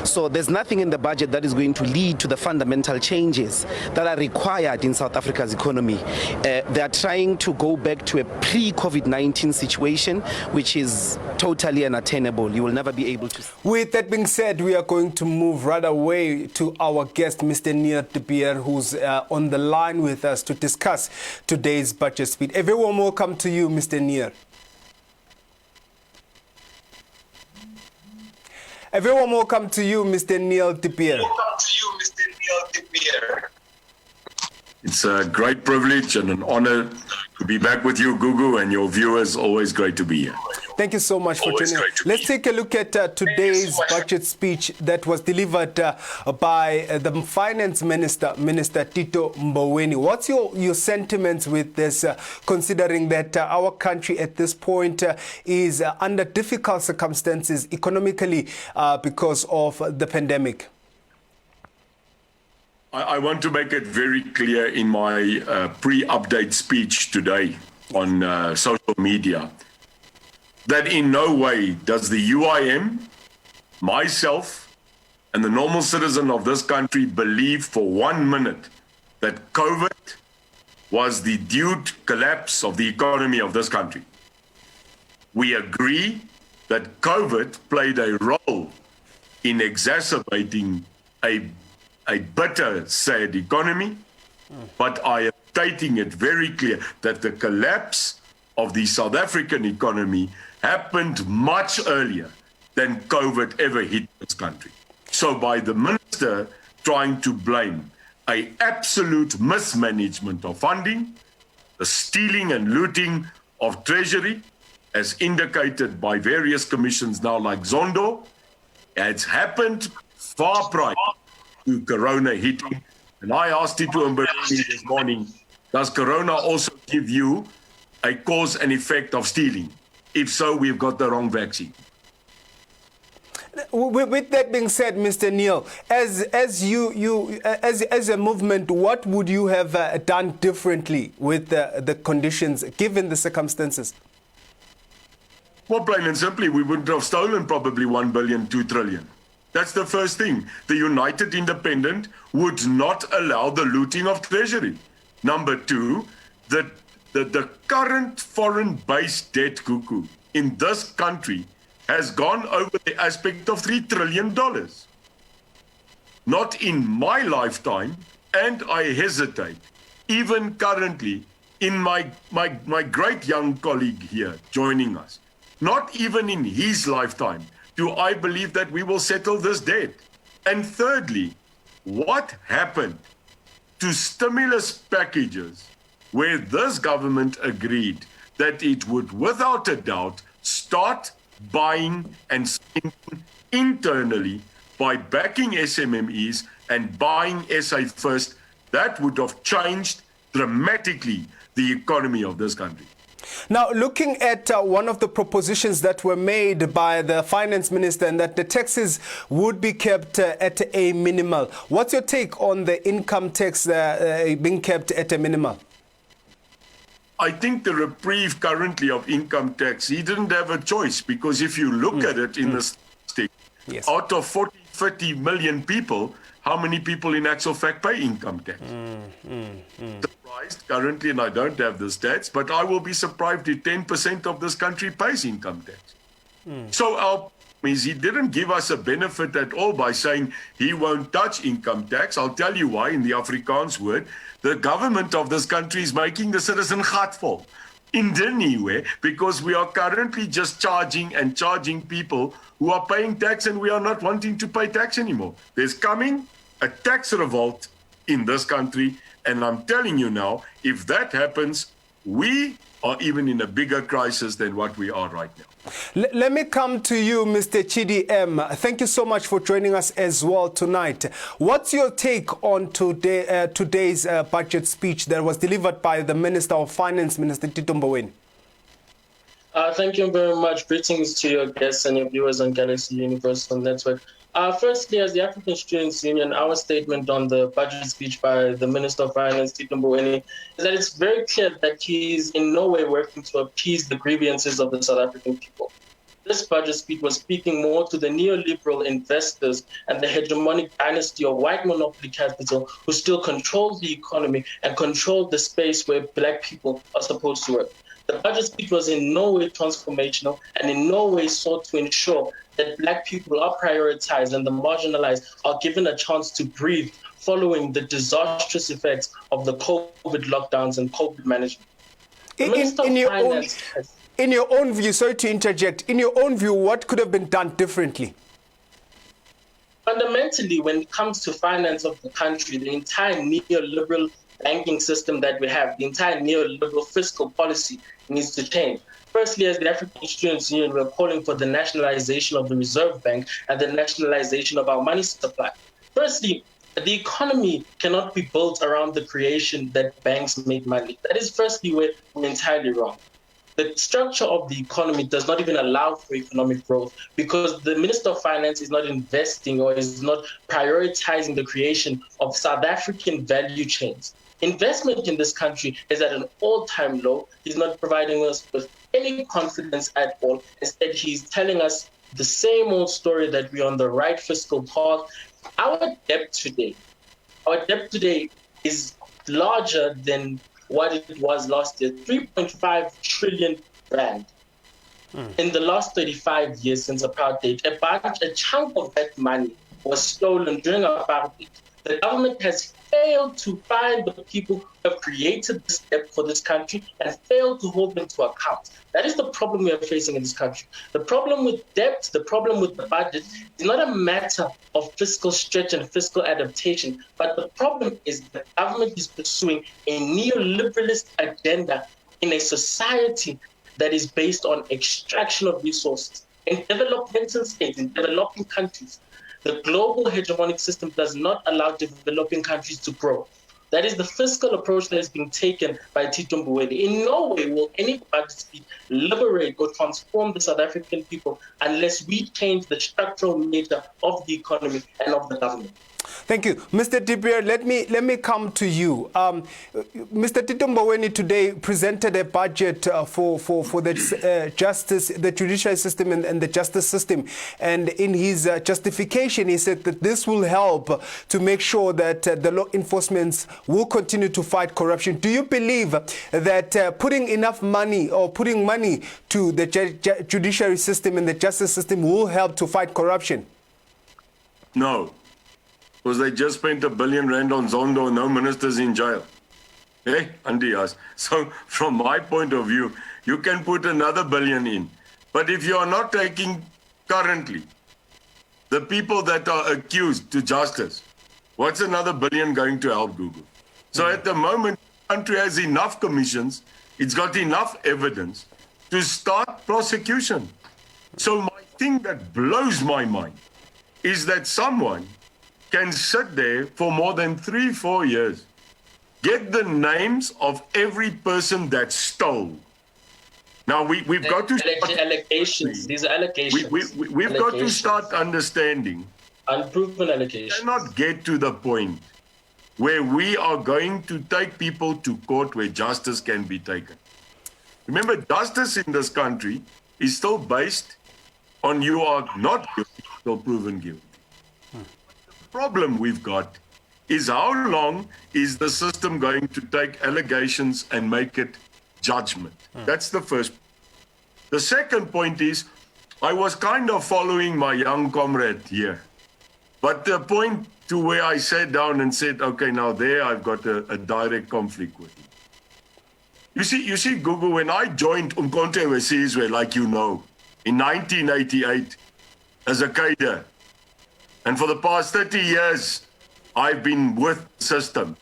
So there's nothing in the budget that is going to lead to the fundamental changes that are required in South Africa's economy. They are trying to go back to a pre-COVID-19 situation, which is totally unattainable. You will never be able to. With that being said, we are going to move right away to our guest, Mr. Neil de Beer, who's on the line with us to discuss today's budget speech. A very warm welcome to you, Mr. Neil. A very warm welcome to you, Mr. Neil de Beer. Welcome to you, Mr. Neil de Beer. It's a great privilege and an honor to be back with you, Gugu, and your viewers. Always great to be here. Thank you so much for joining us. Let's take a look at today's budget speech that was delivered by the Finance Minister, Minister Tito Mboweni. What's your sentiments with this, considering that our country at this point is under difficult circumstances economically because of the pandemic? I want to make it very clear in my pre-update speech today on social media that in no way does the UIM, myself, and the normal citizen of this country believe for 1 minute that COVID was the due collapse of the economy of this country. We agree that COVID played a role in exacerbating a bitter, sad economy, but I am stating it very clear that the collapse of the South African economy happened much earlier than COVID ever hit this country. So by the minister trying to blame an absolute mismanagement of funding, the stealing and looting of treasury, as indicated by various commissions now like Zondo, it's happened far prior to Corona hitting. And I asked Tito Mboweni this morning, does Corona also give you a cause and effect of stealing? If so, we've got the wrong vaccine. With that being said, Mr. Neil, as a movement, what would you have done differently with the conditions, given the circumstances? Well, plain and simply, we wouldn't have stolen probably 1 billion, 2 trillion. That's the first thing. The United Independent would not allow the looting of treasury. Number two, the current foreign-based debt, Kuku, in this country has gone over the aspect of $3 trillion. Not in my lifetime, and I hesitate, even currently in my great young colleague here joining us, not even in his lifetime do I believe that we will settle this debt. And thirdly, what happened to stimulus packages where this government agreed that it would, without a doubt, start buying and spending internally by backing SMMEs and buying SA first? That would have changed dramatically the economy of this country. Now, looking at one of the propositions that were made by the finance minister, and that the taxes would be kept at a minimal. What's your take on the income tax being kept at a minimal? I think the reprieve currently of income tax, he didn't have a choice, because if you look at it in the state, yes, out of 40, 50 million people, how many people in actual fact pay income tax? Surprised currently, and I don't have the stats, but I will be surprised if 10% of this country pays income tax. So our means he didn't give us a benefit at all by saying he won't touch income tax. I'll tell you why. In the Afrikaans word, the government of this country is making the citizen gatvol. In any way, because we are currently just charging people who are paying tax, and we are not wanting to pay tax anymore. There's coming a tax revolt in this country, and I'm telling you now, if that happens, we are even in a bigger crisis than what we are right now. Let me come to you, Mr. Chidi M. Thank you so much for joining us as well tonight. What's your take on today's budget speech that was delivered by the Minister of Finance, Minister Tito Mboweni? Thank you very much. Greetings to your guests and your viewers on Galaxy Universal Network. Firstly, as the African Students Union, our statement on the budget speech by the Minister of Finance, Tito Mboweni, is that it's very clear that he is in no way working to appease the grievances of the South African people. this budget speech was speaking more to the neoliberal investors and the hegemonic dynasty of white monopoly capital who still control the economy and control the space where Black people are supposed to work. The budget speech was in no way transformational and in no way sought to ensure that Black people are prioritized and the marginalized are given a chance to breathe following the disastrous effects of the COVID lockdowns and COVID management. In your own view, sorry to interject, in your own view, what could have been done differently? Fundamentally, when it comes to finance of the country, the entire neoliberal banking system that we have, the entire neoliberal fiscal policy needs to change. Firstly, as the African Students' Union, we're calling for the nationalization of the Reserve Bank and the nationalization of our money supply. Firstly, the economy cannot be built around the creation that banks make money. That is firstly where we're entirely wrong. The structure of the economy does not even allow for economic growth because the Minister of Finance is not investing or is not prioritizing the creation of South African value chains. Investment in this country is at an all-time low. He's not providing us with any confidence at all. Instead, he's telling us the same old story that we're on the right fiscal path. Our debt today is larger than what it was last year, 3.5 trillion rand. In the last 35 years since apartheid, a chunk of that money was stolen during apartheid. The government has failed to find the people who have created this debt for this country and failed to hold them to account. That is the problem we are facing in this country. The problem with debt, the problem with the budget is not a matter of fiscal stretch and fiscal adaptation, but the problem is the government is pursuing a neoliberalist agenda in a society that is based on extraction of resources. In developmental states, in developing countries, the global hegemonic system does not allow developing countries to grow. That is the fiscal approach that is being taken by Tito Mboweni. In no way will any budget speech liberate or transform the South African people unless we change the structural nature of the economy and of the government. Thank you. Mr. De Beer, let me come to you. Mr. Tito Mboweni today presented a budget for the justice, the judicial system and the justice system. And in his justification, he said that this will help to make sure that the law enforcement will continue to fight corruption. Do you believe that putting enough money or putting money to the judiciary system and the justice system will help to fight corruption? No. Because they just spent R1 billion on Zondo, no ministers in jail. Hey, Andias. So from my point of view, you can put another billion in. But if you are not taking currently the people that are accused to justice, what's another billion going to help Google? So at the moment, the country has enough commissions, it's got enough evidence to start prosecution. So my thing that blows my mind is that someone can sit there for more than 3-4 years, get the names of every person that stole. Now we've got to start, allegations. These are allegations. We've got to start understanding. Unproven allegations. We cannot get to the point where we are going to take people to court where justice can be taken. Remember, justice in this country is still based on you are not guilty until proven guilty. The problem we've got is how long is the system going to take allegations and make it judgment? That's the first. The second point is, I was kind of following my young comrade here, but the point to where I sat down and said, okay, now there I've got a direct conflict with him. You see, Google, when I joined Umkhonto weSizwe, like you know, in 1988 as a cadre, and for the past 30 years, I've been with the system.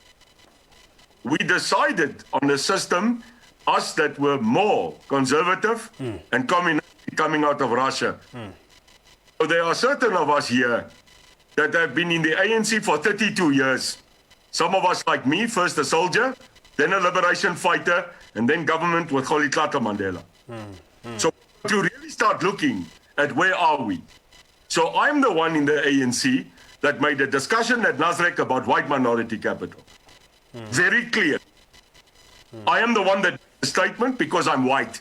We decided on a system, us that were more conservative and coming out of Russia. So there are certain of us here that have been in the ANC for 32 years. Some of us, like me, first a soldier, then a liberation fighter, and then government with Rolihlahla Mandela. So to really start looking at where are we. So I'm the one in the ANC that made a discussion at Nasrec about white minority capital. Very clear. I am the one that made the statement because I'm white.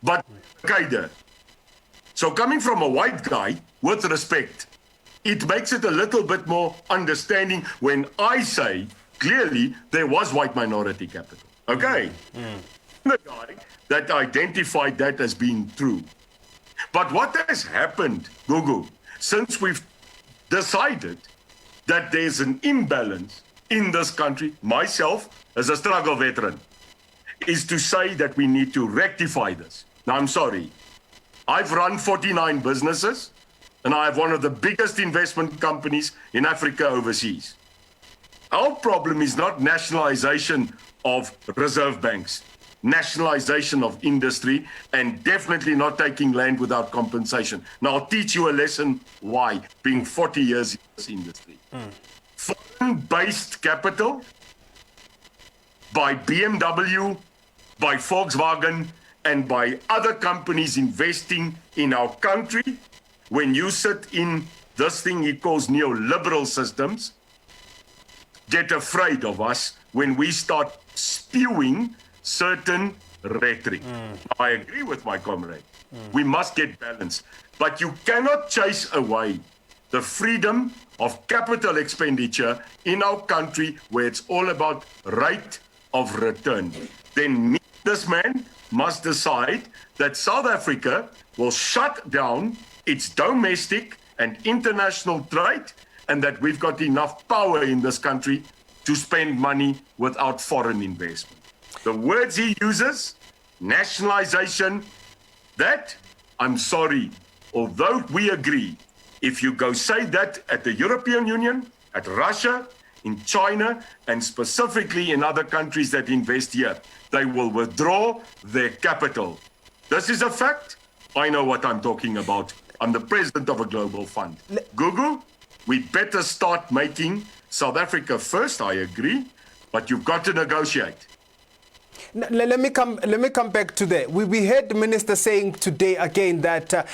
But Qaeda, So coming from a white guy, with respect, it makes it a little bit more understanding when I say, clearly, there was white minority capital. Okay? The guy that identified that as being true. But what has happened, Gugu, since we've decided that there's an imbalance in this country, myself, as a struggle veteran, is to say that we need to rectify this. Now, I'm sorry. I've run 49 businesses, and I have one of the biggest investment companies in Africa overseas. Our problem is not nationalization of reserve banks, nationalization of industry, and definitely not taking land without compensation. Now, I'll teach you a lesson why, being 40 years in this industry. Foreign-based capital by BMW, by Volkswagen, and by other companies investing in our country, when you sit in this thing he calls neoliberal systems, get afraid of us when we start spewing certain rhetoric. I agree with my comrade. We must get balance. But you cannot chase away the freedom of capital expenditure in our country where it's all about rate of return. Then me, this man, must decide that South Africa will shut down its domestic and international trade, and that we've got enough power in this country to spend money without foreign investment. The words he uses, nationalization, that, I'm sorry, although we agree, if you go say that at the European Union, at Russia, in China, and specifically in other countries that invest here, they will withdraw their capital. This is a fact. I know what I'm talking about. I'm the president of a global fund. Gugu, we better start making South Africa first, I agree, but you've got to negotiate. Let me come back to that. We heard the minister saying today again that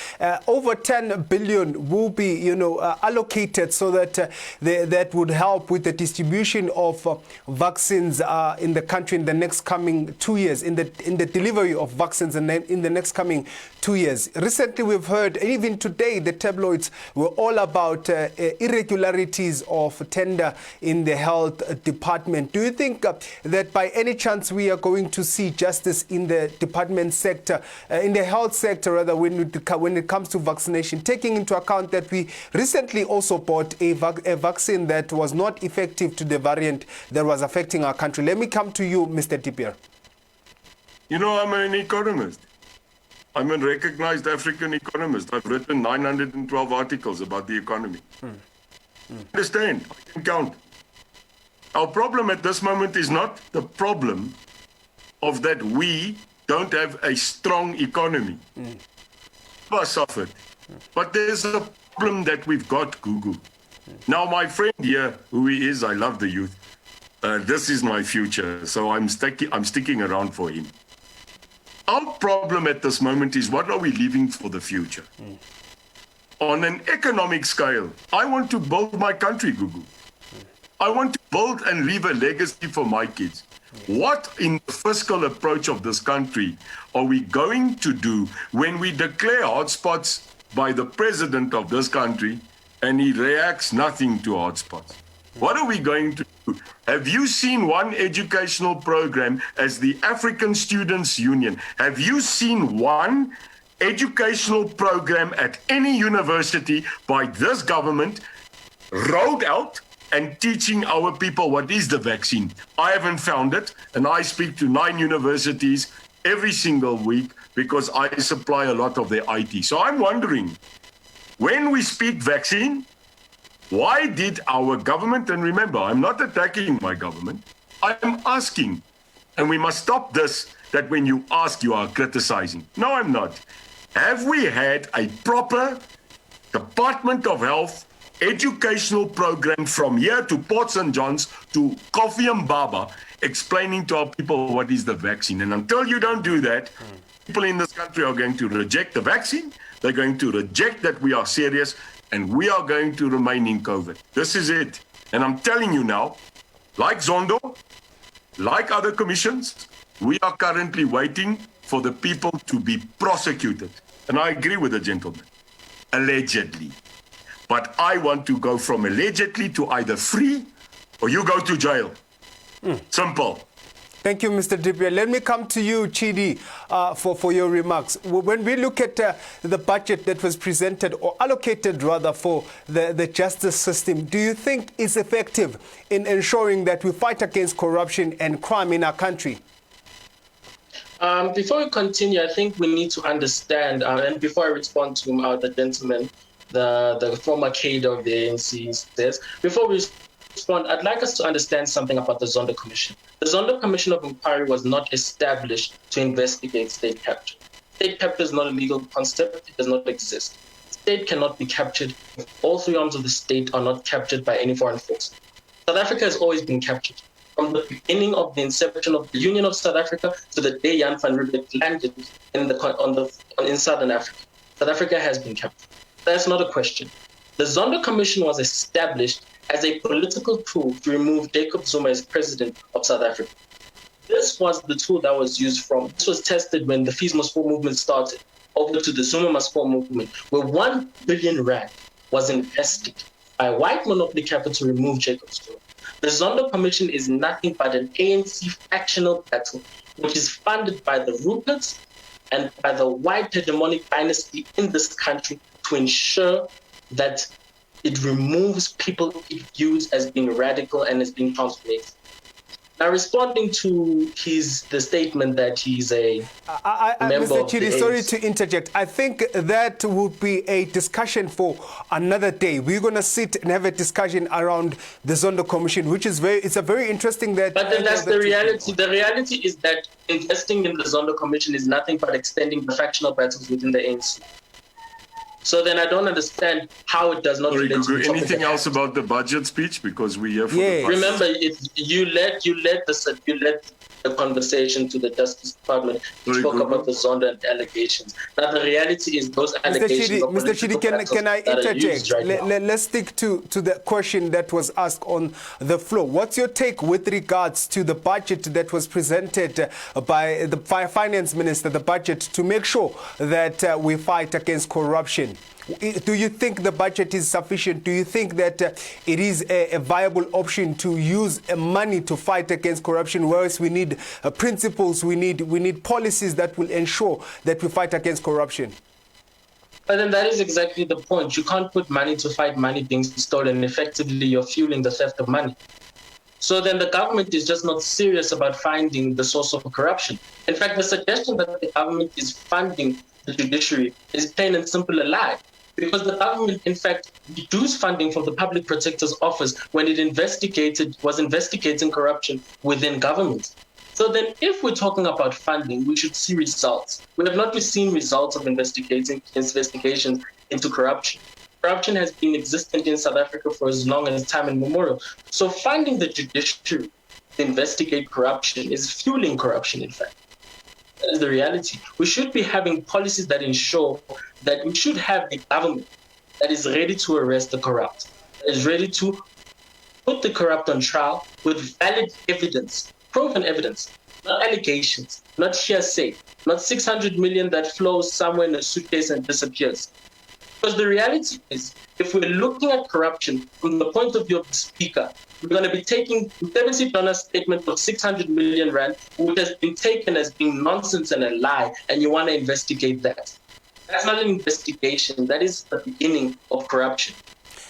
over 10 billion will be, allocated so that that would help with the distribution of vaccines in the country in the next coming 2 years, in the delivery of vaccines in the next coming 2 years. Recently, we've heard, even today, the tabloids were all about irregularities of tender in the health department. Do you think that by any chance we are going to see justice in the department sector, in the health sector rather, when it comes to vaccination, taking into account that we recently also bought a vaccine that was not effective to the variant that was affecting our country? Let me come to you, Mr. Tipier. You know, I'm an economist. I'm a recognized African economist. I've written 912 articles about the economy. Understand, I can count. Our problem at this moment is not the problem of that we don't have a strong economy. We suffered. But there's a problem that we've got, Gugu. Now, my friend here, who he is, I love the youth. This is my future, so I'm sticking around for him. Our problem at this moment is, what are we leaving for the future? On an economic scale, I want to build my country, Gugu. I want to build and leave a legacy for my kids. What in the fiscal approach of this country are we going to do when we declare hotspots by the president of this country and he reacts nothing to hotspots? What are we going to do? Have you seen one educational program as the African Students Union? Have you seen one educational program at any university by this government rolled out and teaching our people what is the vaccine? I haven't found it, and I speak to 9 universities every single week because I supply a lot of their IT. So I'm wondering, when we speak vaccine, why did our government, and remember, I'm not attacking my government, I'm asking, and we must stop this, that when you ask, you are criticizing. No, I'm not. Have we had a proper Department of Health educational program from here to Port St. John's to Kofi and Baba explaining to our people what is the vaccine? And until you don't do that, people in this country are going to reject the vaccine. They're going to reject that we are serious, and we are going to remain in COVID. This is it. And I'm telling you now, like Zondo, like other commissions, we are currently waiting for the people to be prosecuted. and I agree with the gentleman, allegedly. But I want to go from allegedly to either free or you go to jail. Simple. Thank you, Mr. Dibia. Let me come to you, Chidi, for your remarks. When we look at the budget that was presented, or allocated rather, for the justice system, do you think it's effective in ensuring that we fight against corruption and crime in our country? Before we continue, I think we need to understand, and before I respond to the gentleman, the former cadre of the ANC says, before we respond, I'd like us to understand something about the Zondo Commission. The Zondo Commission of Inquiry was not established to investigate state capture. State capture is not a legal concept. It does not exist. State cannot be captured if all three arms of the state are not captured by any foreign force. South Africa has always been captured. From the beginning of the inception of the Union of South Africa to the day Jan van Riebeeck landed in Southern Africa, South Africa has been captured. That's not a question. The Zondo Commission was established as a political tool to remove Jacob Zuma as president of South Africa. This was the tool that was used this was tested when the Fees Must Fall movement started, over to the Zuma Must Fall movement, where 1 billion rand was invested by white monopoly capital to remove Jacob Zuma. The Zondo Commission is nothing but an ANC factional battle, which is funded by the Ruperts and by the white hegemonic dynasty in this country to ensure that it removes people it views as being radical and as being transformative. Now, responding to the statement that he's a member Mr. of the Chidi, sorry ANC. to interject. I think that would be a discussion for another day. We're going to sit and have a discussion around the Zondo Commission, which is it's a very interesting that. But then that's the reality. The reality is that investing in the Zondo Commission is nothing but extending the factional battles within the ANC. So then I don't understand how it does not Sorry, relate to Gugu, the topic anything at else hand. about the budget speech? Because we have. Yeah. Remember, you led the conversation to the Justice Department to Sorry, talk Gugu. about the Zondo and allegations. Now the reality is those allegations. Mr. Chidi, can I interject? Let's stick to the question that was asked on the floor. What's your take with regards to the budget that was presented by the finance minister, the budget to make sure that we fight against corruption? Do you think the budget is sufficient? Do you think that it is a viable option to use money to fight against corruption, whereas we need principles, we need policies that will ensure that we fight against corruption? But then that is exactly the point. You can't put money to fight money being stolen. Effectively, you're fueling the theft of money. So then the government is just not serious about finding the source of corruption. In fact, the suggestion that the government is funding the judiciary is plain and simple a lie. Because the government, in fact, reduced funding from the Public Protector's Office when it was investigating corruption within government. So then if we're talking about funding, we should see results. We have not seen results of investigations into corruption. Corruption has been existent in South Africa for as long as time immemorial. So funding the judiciary to investigate corruption is fueling corruption, in fact. That is the reality. We should be having policies that ensure that we should have a government that is ready to arrest the corrupt, that is ready to put the corrupt on trial with valid evidence, proven evidence, not allegations, not hearsay, not 600 million that flows somewhere in a suitcase and disappears. Because the reality is, if we're looking at corruption from the point of view of the speaker, we're going to be taking $70 statement of 600 million rand, which has been taken as being nonsense and a lie, and you want to investigate that. That's not an investigation. That is the beginning of corruption.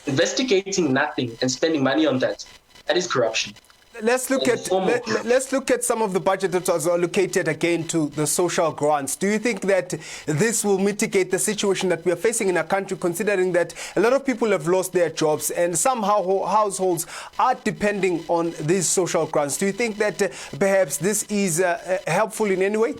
Investigating nothing and spending money on that is corruption. Let's look at some of the budget that was allocated again to the social grants. Do you think that this will mitigate the situation that we are facing in our country, considering that a lot of people have lost their jobs and some households are depending on these social grants? Do you think that perhaps this is helpful in any way?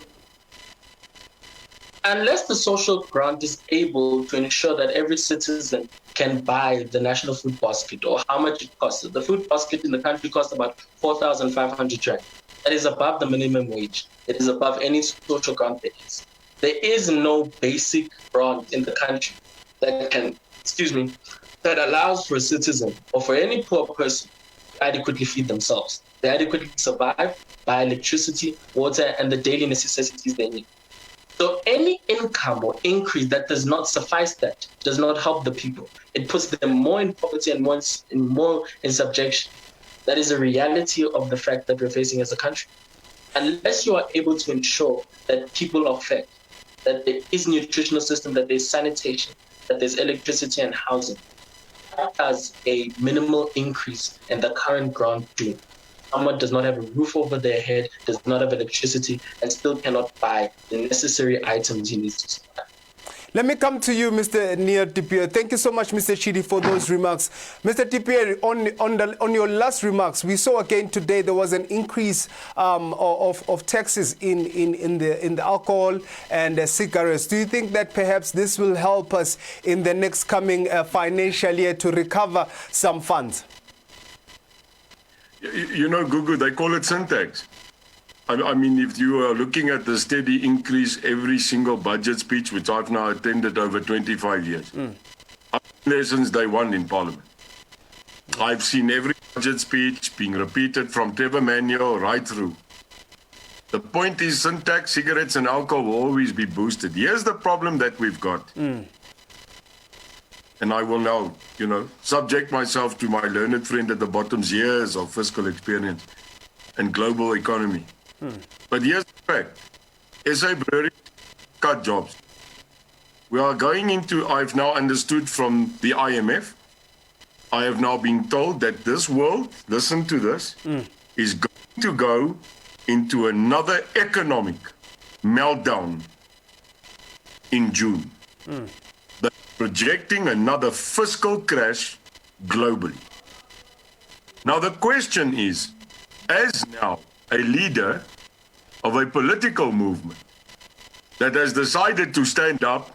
Unless the social grant is able to ensure that every citizen can buy the national food basket or how much it costs. The food basket in the country costs about 4,500 rand. That is above the minimum wage. It is above any social grant there is. There is no basic grant in the country that allows for a citizen or for any poor person to adequately feed themselves. They adequately survive by electricity, water, and the daily necessities they need. So any income or increase that does not suffice that does not help the people. It puts them more in poverty and more in subjection. That is a reality of the fact that we're facing as a country. Unless you are able to ensure that people are fed, that there is nutritional system, that there's sanitation, that there's electricity and housing, that does a minimal increase in the current ground do. Someone does not have a roof over their head, does not have electricity, and still cannot buy the necessary items he needs to survive. Let me come to you, Mr. Neer Tipier. Thank you so much, Mr. Chidi, for those remarks. Mr. Tipier, on your last remarks, we saw again today there was an increase of taxes in the alcohol and cigarettes. Do you think that perhaps this will help us in the next coming financial year to recover some funds? You know, Gugu, they call it syntax. I mean, if you are looking at the steady increase every single budget speech, which I've now attended over 25 years, I've been there since day one in Parliament. I've seen every budget speech being repeated from Trevor Manuel right through. The point is syntax, cigarettes and alcohol will always be boosted. Here's the problem that we've got. And I will now, subject myself to my learned friend at the bottom's years of fiscal experience and global economy. But here's the fact. SA Brewery cut jobs. We are going into, I've now understood from the IMF, I have now been told that this world, listen to this, is going to go into another economic meltdown in June. They're projecting another fiscal crash globally. Now the question is, as now a leader of a political movement that has decided to stand up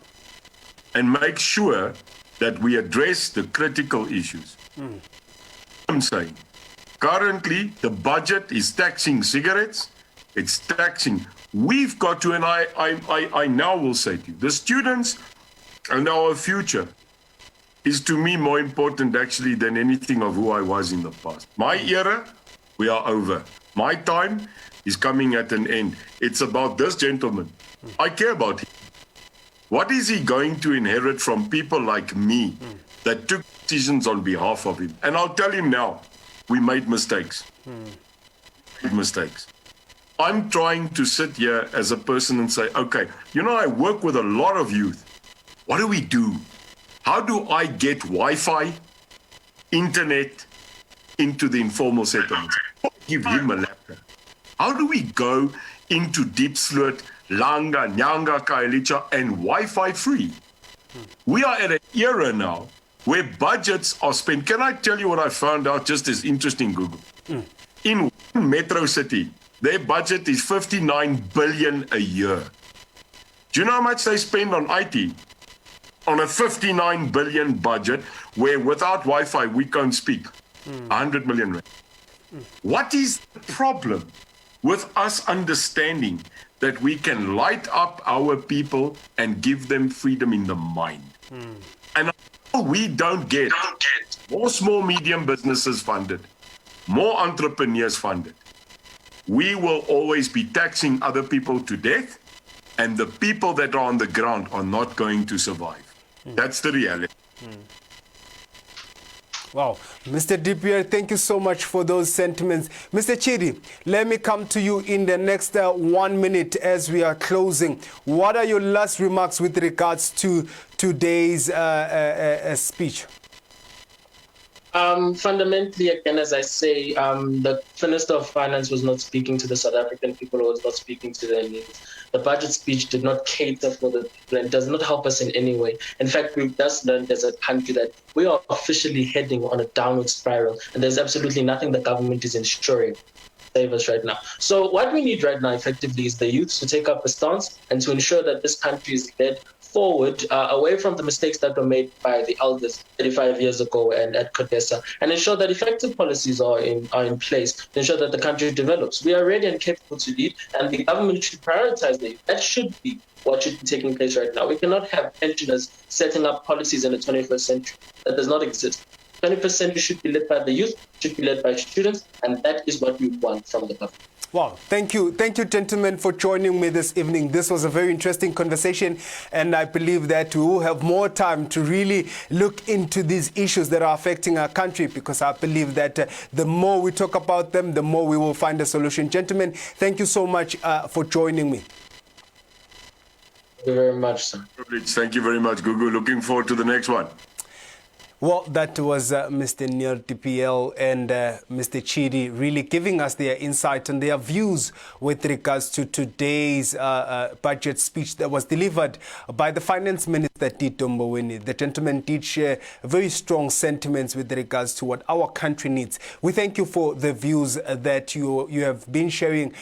and make sure that we address the critical issues. I'm saying, currently the budget is taxing cigarettes, it's taxing. We've got to, and I now will say to you, the students and our future is to me more important actually than anything of who I was in the past. My era, we are over. My time is coming at an end. It's about this gentleman. I care about him. What is he going to inherit from people like me that took decisions on behalf of him? And I'll tell him now, we made mistakes. I'm trying to sit here as a person and say, okay, I work with a lot of youth. What do we do? How do I get Wi-Fi, internet into the informal settlements? Give him a laptop. How do we go into Diepsloot, Langa, Nyanga, Kailicha, and Wi-Fi free? We are at an era now where budgets are spent. Can I tell you what I found out just as interesting, Google? In one metro city, their budget is 59 billion a year. Do you know how much they spend on IT? On a 59 billion budget where without Wi-Fi we can't speak. 100 million rand. What is the problem with us understanding that we can light up our people and give them freedom in the mind? And we don't get more small, medium businesses funded, more entrepreneurs funded. We will always be taxing other people to death, and the people that are on the ground are not going to survive. That's the reality. Wow. Mr. Tipier, thank you so much for those sentiments. Mr. Chidi, let me come to you in the next 1 minute as we are closing. What are your last remarks with regards to today's speech? Fundamentally, again, as I say, the Minister of Finance was not speaking to the South African people, or was not speaking to their needs. The budget speech did not cater for the people and does not help us in any way. In fact, we've just learned as a country that we are officially heading on a downward spiral, and there's absolutely nothing the government is ensuring to save us right now. So what we need right now, effectively, is the youth to take up a stance and to ensure that this country is led forward away from the mistakes that were made by the elders 35 years ago and at CODESA, and ensure that effective policies are in place to ensure that the country develops. We are ready and capable to lead, and the government should prioritize that. That should be what should be taking place right now. We cannot have pensioners setting up policies in the 21st century. That does not exist. 21st century should be led by the youth, should be led by students, and that is what we want from the government. Wow, thank you, gentlemen, for joining me this evening. This was a very interesting conversation, and I believe that we will have more time to really look into these issues that are affecting our country, because I believe that the more we talk about them, the more we will find a solution. Gentlemen, thank you so much for joining me. Thank you very much, sir. Thank you very much, Gugu. Looking forward to the next one. Well, that was Mr. Neil DPL and Mr. Chidi really giving us their insight and their views with regards to today's budget speech that was delivered by the Finance Minister, Tito Mboweni. The gentleman did share very strong sentiments with regards to what our country needs. We thank you for the views that you have been sharing.